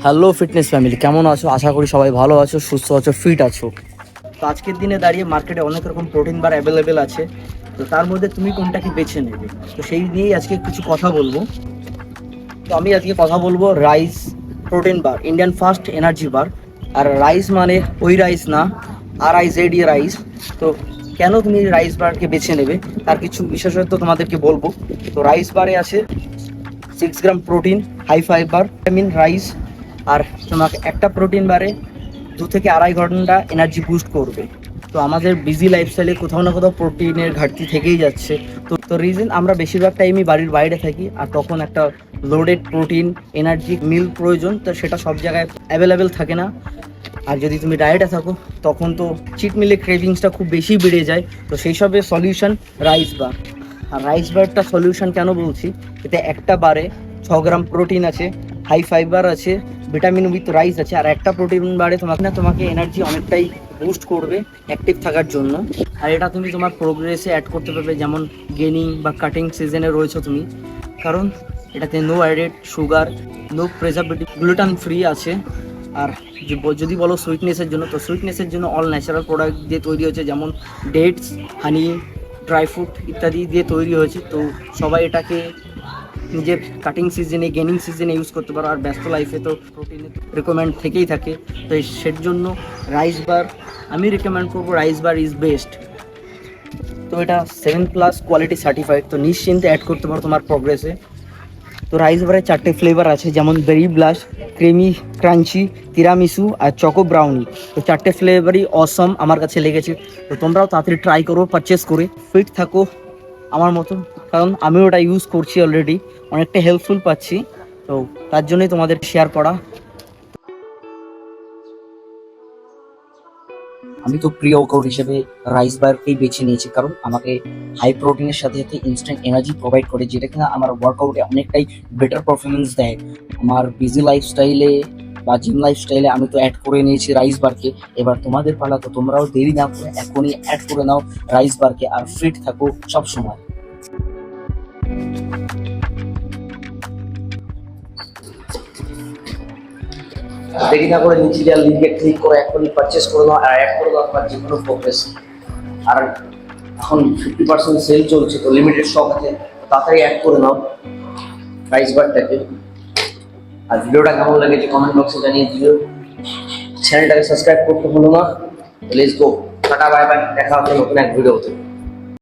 Hello fitness family, কেমন আছো? আশা করি সবাই ভালো আছো, সুস্থ আছো, ফিট আছো। তো আজকের দিনে দাঁড়িয়ে মার্কেটে অনেক রকম প্রোটিন বার অ্যাভেলেবেল আছে। তো তার মধ্যে তুমি কোনটাকে বেছে নেবে, তো সেই নিয়েই আজকে কিছু কথা বলবো। তো আমি আজকে কথা বলবো rice protein bar, Indian first energy bar. আর রাইস মানে ওই রাইস না, RIZE রাইস। তো কেন তুমি রাইস বারকে বেছে নেবে তার কিছু বিশেষত্ব তোমাদেরকে বলবো। তো রাইস বারে আছে 6 gram protein, high fibre, vitamin rice. আর তোমাকে একটা প্রোটিন বারে 2 থেকে 2.5 ঘন্টা এনার্জি বুস্ট করবে। তো আমাদের বিজি লাইফস্টাইলে কোথাও না কোথাও প্রোটিনের ঘাটতি থেকেই যাচ্ছে। তো রিজন আমরা বেশিরভাগ টাইমই বাড়ির বাইরে থাকি, আর তখন একটা লোডেড প্রোটিন এনার্জি মিল প্রয়োজন, তো সেটা সব জায়গায় অ্যাভেলেবেল থাকে না। আর যদি তুমি ডায়েটে থাকো তখন তো চিট মিলে ক্রেভিংসটা খুব বেশি বেড়ে যায়। তো সেই সবের সলিউশন রাইস বার। আর রাইস বারটা সলিউশন কেন বলছি, এতে একটা বারে 6 গ্রাম প্রোটিন আছে, হাই ফাইবার আছে, ভিটামিন উইথ রাইস আছে। আর একটা প্রোটিন বারে তোমাকে এনার্জি অনেকটাই বুস্ট করবে অ্যাক্টিভ থাকার জন্য। আর এটা তুমি তোমার প্রোগ্রেসে অ্যাড করতে পারবে, যেমন গেনিং বা কাটিং সিজনে রয়েছে তুমি, কারণ এটাতে no added sugar, no preservative, gluten free আছে। আর যদি বলো সুইটনেসের জন্য, তো সুইটনেসের জন্য অল ন্যাচারাল প্রোডাক্ট দিয়ে তৈরি হয়েছে, যেমন ডেটস, হানি, ড্রাই ফ্রুট ইত্যাদি দিয়ে তৈরি হয়েছে। তো সবাই এটাকে নিজের কাটিং সিজনে, গেনিং সিজনে ইউজ করতে পারো। আর ব্যস্ত লাইফে তো প্রোটিনের রিকমেন্ড থেকেই থাকে। তো সের জন্য রাইস বার আমি রিকমেন্ড করবো, রাইস বার ইজ বেস্ট। তো এটা 7+ কোয়ালিটি সার্টিফাইড, তো নিশ্চিন্তে অ্যাড করতে পারো তোমার প্রোগ্রেসে। তো রাইস বারে 4টে ফ্লেভার আছে, যেমন বেরি ব্লাস্ট, ক্রিমি ক্রাঞ্চি, তিরামিসু আর চকো ব্রাউনি। তো 4টে ফ্লেভারই অসম আমার কাছে লেগেছে। তো তোমরাও তাড়াতাড়ি ট্রাই করো পারচেস করে, ফিট থাকো আমার মতো, কারণ আমিও ওটা ইউজ করছি অলরেডি, অনেকটা হেল্পফুল পাচ্ছি। তো তার জন্যই তোমাদের শেয়ার করা। আমি তো প্রি ওয়ার্কআউট হিসেবে রাইস বারকেই বেছে নিয়েছি, কারণ আমাকে হাই প্রোটিনের সাথে সাথে ইনস্ট্যান্ট এনার্জি প্রোভাইড করে, যেটা কিনা আমার ওয়ার্কআউটে অনেকটাই বেটার পারফরমেন্স দেয়। আমার বিজি লাইফস্টাইলে বা জিম লাইফস্টাইলে আমি তো অ্যাড করে নিয়েছি রাইস বারকে। এবার তোমাদের পালা, তো তোমরাও দেরি না করে এখনই অ্যাড করে নাও রাইস বারকে, আর ফিট থাকো সব সময়। দেরি না করে নিচে দেওয়া লিঙ্কে ক্লিক করে এখনই পারচেস করে নাও, আর অ্যাড করে দাও তোমার যে কোনো প্রোগ্রেস। আর এখন 50% সেল চলছে, তো লিমিটেড স্টক আছে, তাড়াতাড়ি অ্যাড করে নাও রাইস বারটাকে। আর ভিডিওটা কেমন লেগেছে কমেন্ট বক্সে জানিয়ে দিও। চ্যানেলটাকে সাবস্ক্রাইব করতে ভুলো না। Let's go, tata bye bye, দেখা হবে নতুন এক ভিডিওতে।